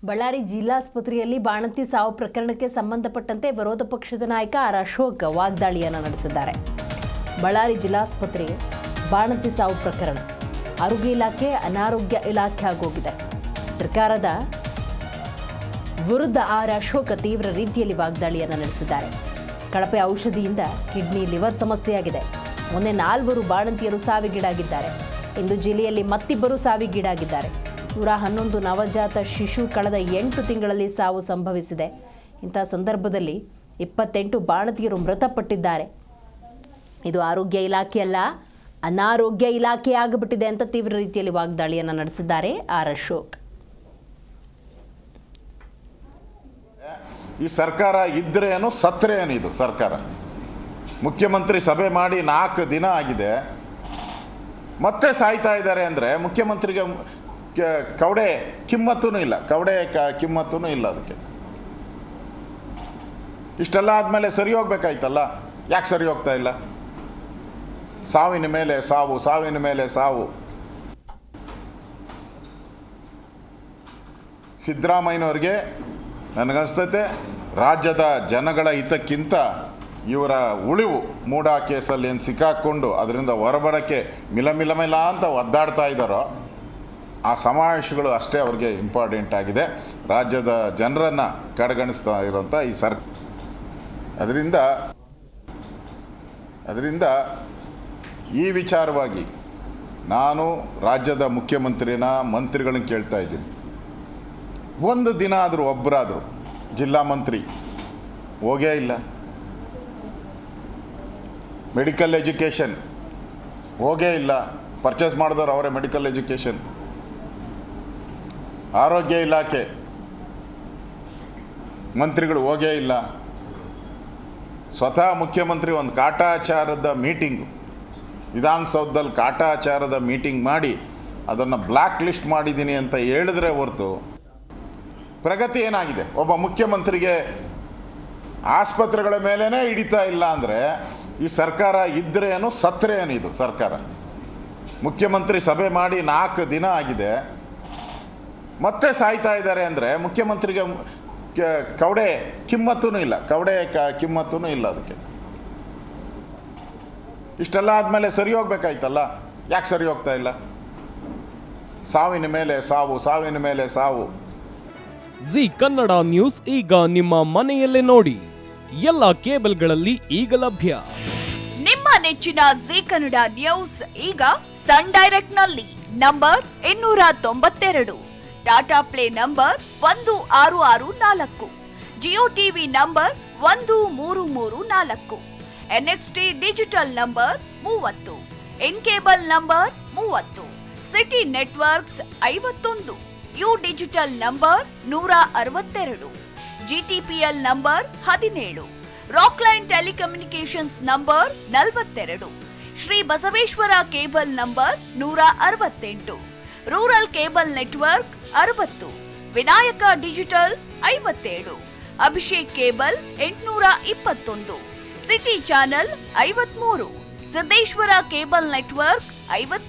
ಬಳ್ಳಾರಿ ಜಿಲ್ಲಾಸ್ಪತ್ರೆಯಲ್ಲಿ ಬಾಣಂತಿ ಸಾವು ಪ್ರಕರಣಕ್ಕೆ ಸಂಬಂಧಪಟ್ಟಂತೆ ವಿರೋಧ ಪಕ್ಷದ ನಾಯಕ ಆರ್ ಅಶೋಕ್ ವಾಗ್ದಾಳಿಯನ್ನು ನಡೆಸಿದ್ದಾರೆ. ಬಳ್ಳಾರಿ ಜಿಲ್ಲಾಸ್ಪತ್ರೆ ಬಾಣಂತಿ ಸಾವು ಪ್ರಕರಣ ಆರೋಗ್ಯ ಇಲಾಖೆ ಅನಾರೋಗ್ಯ ಇಲಾಖೆ ಆಗೋಗಿದೆ. ಸರ್ಕಾರದ ವಿರುದ್ಧ ಆರ್ ಅಶೋಕ್ ತೀವ್ರ ರೀತಿಯಲ್ಲಿ ವಾಗ್ದಾಳಿಯನ್ನು ನಡೆಸಿದ್ದಾರೆ. ಕಳಪೆ ಔಷಧಿಯಿಂದ ಕಿಡ್ನಿ ಲಿವರ್ ಸಮಸ್ಯೆಯಾಗಿದೆ. ಮೊನ್ನೆ 4 ಬಾಣಂತಿಯರು ಸಾವಿಗೀಡಾಗಿದ್ದಾರೆ. ಇಂದು ಜಿಲ್ಲೆಯಲ್ಲಿ ಮತ್ತಿಬ್ಬರು ಸಾವಿಗೀಡಾಗಿದ್ದಾರೆ. 111 ನವಜಾತ ಶಿಶು ಕಳೆದ 8 ತಿಂಗಳಲ್ಲಿ ಸಾವು ಸಂಭವಿಸಿದೆ. ಇಂಥ ಸಂದರ್ಭದಲ್ಲಿ 28 ಬಾಣಂತಿಯರು ಮೃತಪಟ್ಟಿದ್ದಾರೆ. ಇದು ಆರೋಗ್ಯ ಇಲಾಖೆಯಲ್ಲ, ಅನಾರೋಗ್ಯ ಇಲಾಖೆ ಆಗಿಬಿಟ್ಟಿದೆ ಅಂತ ತೀವ್ರ ರೀತಿಯಲ್ಲಿ ವಾಗ್ದಾಳಿಯನ್ನು ನಡೆಸಿದ್ದಾರೆ ಆರ್ ಅಶೋಕ್. ಈ ಸರ್ಕಾರ ಇದ್ರೇನು ಸತ್ರೇನು? ಇದು ಸರ್ಕಾರ ಮುಖ್ಯಮಂತ್ರಿ ಸಭೆ ಮಾಡಿ 4 ದಿನ ಆಗಿದೆ, ಮತ್ತೆ ಸಾಯ್ತಾ ಇದ್ದಾರೆ ಅಂದರೆ ಮುಖ್ಯಮಂತ್ರಿಗೆ ಕವಡೆ ಕಿಮ್ಮತ್ತೂ ಇಲ್ಲ, ಕಿಮ್ಮತ್ತೂ ಇಲ್ಲ. ಅದಕ್ಕೆ ಇಷ್ಟೆಲ್ಲ ಆದಮೇಲೆ ಸರಿ ಹೋಗ್ಬೇಕಾಯ್ತಲ್ಲ, ಯಾಕೆ ಸರಿ ಹೋಗ್ತಾ ಇಲ್ಲ? ಸಾವಿನ ಮೇಲೆ ಸಾವು, ಸಾವಿನ ಮೇಲೆ ಸಾವು. ಸಿದ್ದರಾಮಯ್ಯನವ್ರಿಗೆ ನನಗನ್ಸ್ತೈತೆ ರಾಜ್ಯದ ಜನಗಳ ಹಿತಕ್ಕಿಂತ ಇವರ ಉಳಿವು ಮೂಡಾ ಕೇಸಲ್ಲಿ ಏನು ಸಿಕ್ಕಾಕ್ಕೊಂಡು ಅದರಿಂದ ಹೊರಬಡಕ್ಕೆ ಮಿಲ ಅಂತ ಒದ್ದಾಡ್ತಾ ಇದ್ದಾರೋ ಆ ಸಮಾವೇಶಗಳು ಅಷ್ಟೇ ಅವ್ರಿಗೆ ಇಂಪಾರ್ಟೆಂಟ್ ಆಗಿದೆ. ರಾಜ್ಯದ ಜನರನ್ನು ಕಡೆಗಣಿಸ್ತಾ ಇರೋಂಥ ಈ ಅದರಿಂದ ಈ ವಿಚಾರವಾಗಿ ನಾನು ರಾಜ್ಯದ ಮಂತ್ರಿಗಳನ್ನ ಕೇಳ್ತಾ ಇದ್ದೀನಿ, ಒಂದು ದಿನ ಆದರೂ ಒಬ್ಬರಾದರೂ ಜಿಲ್ಲಾ ಮಂತ್ರಿ ಹೋಗೇ ಇಲ್ಲ. ಮೆಡಿಕಲ್ ಎಜುಕೇಷನ್ ಹೋಗೇ ಇಲ್ಲ, ಪರ್ಚೇಸ್ ಮಾಡಿದವರು ಅವರೇ ಮೆಡಿಕಲ್ ಎಜುಕೇಷನ್. ಆರೋಗ್ಯ ಇಲಾಖೆ ಮಂತ್ರಿಗಳು ಹೋಗೇ ಇಲ್ಲ. ಸ್ವತಃ ಮುಖ್ಯಮಂತ್ರಿ ಒಂದು ಕಾಟಾಚಾರದ ಮೀಟಿಂಗು, ವಿಧಾನಸೌಧದಲ್ಲಿ ಕಾಟಾಚಾರದ ಮೀಟಿಂಗ್ ಮಾಡಿ ಅದನ್ನು ಬ್ಲ್ಯಾಕ್ ಲಿಸ್ಟ್ ಮಾಡಿದ್ದೀನಿ ಅಂತ ಹೇಳಿದ್ರೆ ಹೊರತು ಪ್ರಗತಿ ಏನಾಗಿದೆ? ಒಬ್ಬ ಮುಖ್ಯಮಂತ್ರಿಗೆ ಆಸ್ಪತ್ರೆಗಳ ಮೇಲೇ ಹಿಡಿತಾ ಇಲ್ಲ ಅಂದರೆ ಈ ಸರ್ಕಾರ ಇದ್ರೇನು ಸತ್ರೇನು? ಇದು ಸರ್ಕಾರ ಮುಖ್ಯಮಂತ್ರಿ ಸಭೆ ಮಾಡಿ 4 ದಿನ ಆಗಿದೆ, ಮತ್ತೆ ಸಾಯ್ತಾ ಇದ್ದಾರೆ ಅಂದರೆ ಮುಖ್ಯಮಂತ್ರಿಗೆ ಕವಡೆ ಕಿಮ್ಮತ್ತೂ ಇಲ್ಲ, ಕಿಮ್ಮತ್ತೂ ಇಲ್ಲ. ಅದಕ್ಕೆ ಇಷ್ಟೆಲ್ಲ ಆದಮೇಲೆ ಸರಿ ಹೋಗ್ಬೇಕಾಯ್ತಲ್ಲ, ಯಾಕೆ ಸರಿ ಹೋಗ್ತಾ ಇಲ್ಲ? ಸಾವಿನ ಮೇಲೆ ಸಾವು, ಸಾವಿನ ಮೇಲೆ ಸಾವು. ಜಿ ಕನ್ನಡ ನ್ಯೂಸ್ ಈಗ ನಿಮ್ಮ ಮನೆಯಲ್ಲೇ ನೋಡಿ. ಎಲ್ಲ ಕೇಬಲ್ಗಳಲ್ಲಿ ಈಗ ಲಭ್ಯ. ನಿಮ್ಮ ನೆಚ್ಚಿನ ಜಿ ಕನ್ನಡ ನ್ಯೂಸ್ ಈಗ ಸನ್ ಡೈರೆಕ್ಟ್ ನಲ್ಲಿ number 292, Tata play number 1664, Jio TV number 1334, NXT digital number 30, in cable number 30, city networks 51, U digital number 162, GTPL number 17, Rockline telecommunications number 42, Shri Basaveshwara cable number 168, rural cable network 60, Vinayaka digital 57, Abhishek cable 821, city channel 53, Siddeshwara cable network 50.